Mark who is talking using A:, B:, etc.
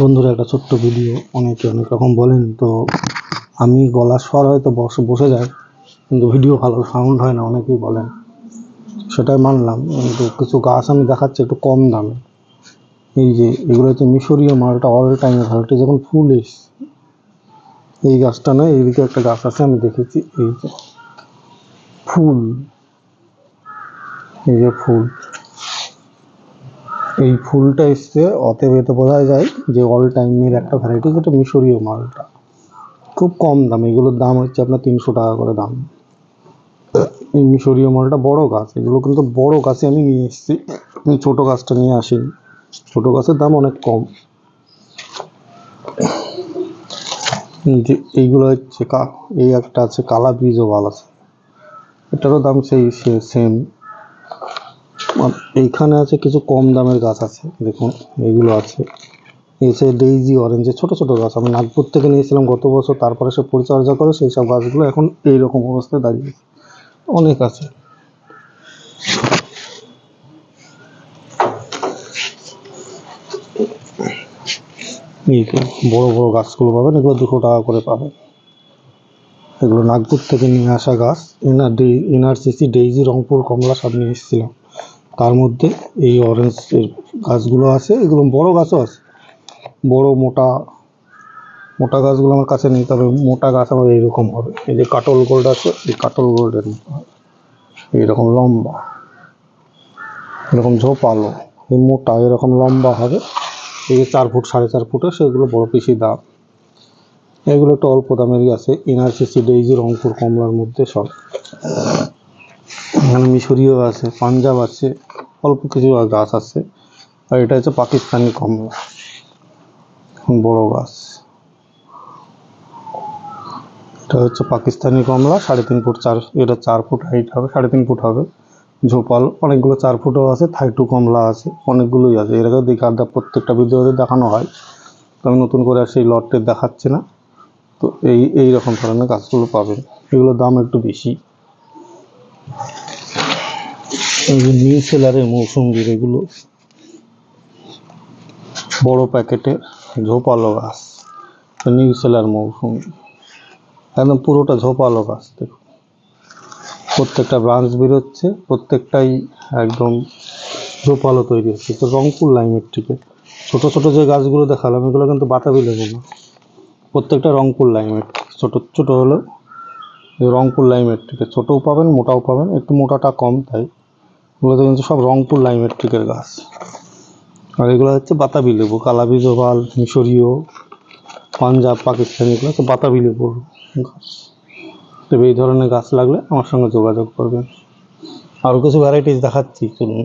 A: বন্ধুরা, একটা ছোট্ট ভিডিও। অনেকে অনেক রকম বলেন, তো আমি গলার স্বর হয়তো বসে যায়, কিন্তু ভিডিও ভালো সাউন্ড হয় না অনেকেই বলেন, সেটাই মানলাম। কিন্তু কিছু গাছ আমি দেখাচ্ছি একটু কম দামে। এই যে এগুলো হচ্ছে মিশরীয় মালটা, অল টাইমের ভ্যারাইটি। যখন ফুল এসছে, এই গাছটা নয়, এইদিকে একটা গাছ আছে আমি দেখেছি। এই যে ফুল, এই যে ফুল, এই ফুলটা এসছে, অতএব এতে বোঝা যায় যে অল টাইমের একটা ভ্যারাইটি, যেটা মিশরীয় মালটা। খুব কম দাম, এগুলোর দাম হচ্ছে আপনার 300 টাকা করে দাম। এই মিশরীয় মালটা বড় গাছ, এগুলো কিন্তু বড় গাছে আমি নিয়ে এসেছি, আমি ছোট গাছটা নিয়ে আসিনি। ছোট গাছের দাম অনেক কম। যে এইগুলো হচ্ছে এই একটা আছে কালা বীজও ভালো আছে, এটারও দাম সেই সেম। এইখানে আছে কিছু কম দামের গাছ আছে, দেখুন এইগুলো আছে। এসে ডেইজি অরেঞ্জের ছোট ছোট গাছ আমি নাগপুর থেকে নিয়েছিলাম গত বছর, তারপরে সে পরিচর্যা করে সেই সব গাছগুলো এখন এইরকম অবস্থায় দাঁড়িয়েছে। অনেক আছে। এই বড় বড় গাছগুলো পাবেন, এগুলো 200 টাকা করে পাবেন। এগুলো নাগপুর থেকে নিয়ে আসা গাছ। এনআরসিসি ডেইজি রংপুর কমলা সব নিয়ে এসেছিলাম। তার মধ্যে এই অরেঞ্জের গাছগুলো আছে, এগুলো বড় গাছও আছে। বড় মোটা মোটা গাছগুলো আমার কাছে নেই, তবে মোটা গাছ আমার এইরকম হবে। এই যে কাটল গোল্ড আছে, এই কাটল গোল্ডের মতো এইরকম লম্বা, এরকম ঝোপালো, এই মোটা এরকম লম্বা হবে। এই যে 4 ফুট 4.5 ফুটের, সেগুলো বড় বেশি দাম। এগুলো একটু অল্প দামেরই আছে, এনআরসিসি ডেইজি রংপুর কমলার মধ্যে সব। এখানে মিশরীয় আছে, পাঞ্জাব আছে, অল্প কিছু গাছ আছে। আর এটা হচ্ছে পাকিস্তানি কমলা, বড় গাছ। এটা হচ্ছে পাকিস্তানি কমলা, 3.5 ফুট 4, এটা 4 ফুট হাইট হবে, 3.5 ফুট হবে। ঝোপাল অনেকগুলো 4 ফুটও আছে, থাইটু কমলা আছে, অনেকগুলোই আছে। এর আগে প্রত্যেকটা ভিডিওতে দেখানো হয়, তো আমি নতুন করে আর সেই লটটা দেখাচ্ছি না। তো এই রকম ধরনের গাছগুলো পাবেন, এগুলোর দাম একটু বেশি। এই যে নিউ সেলারের মৌসুমবির, এগুলো বড় প্যাকেটের ঝোপালো গাছ। নিউ সেলার মৌসুমি একদম পুরোটা ঝোপালো গাছ। দেখুন প্রত্যেকটা ব্রাঞ্চ বেরোচ্ছে, প্রত্যেকটাই একদম ঝোপালো তৈরি হচ্ছে। তো রংপুর লাইমেট্রিকের ছোট ছোট যে গাছগুলো দেখালাম, এগুলো কিন্তু বাতাবি লেবু না, প্রত্যেকটা রংপুর লাইমেট্রিক। ছোট ছোট হলো রংপুর লাইমেট্রিকের, ছোটও পাবেন মোটাও পাবেন, একটু মোটাটা কম, তাই এগুলোতে কিন্তু সব রংপুর লাইমেট্রিকের গাছ। আর এগুলো হচ্ছে বাতাবি লেবু, কালাবি জোবাল, মিশরীয়, পাঞ্জাব, পাকিস্তানি, এগুলো হচ্ছে বাতাবি লেবুর গাছ। তবে এই ধরনের গাছ লাগলে আমার সঙ্গে যোগাযোগ করবেন। আরও কিছু ভ্যারাইটিস দেখাচ্ছি, চলুন।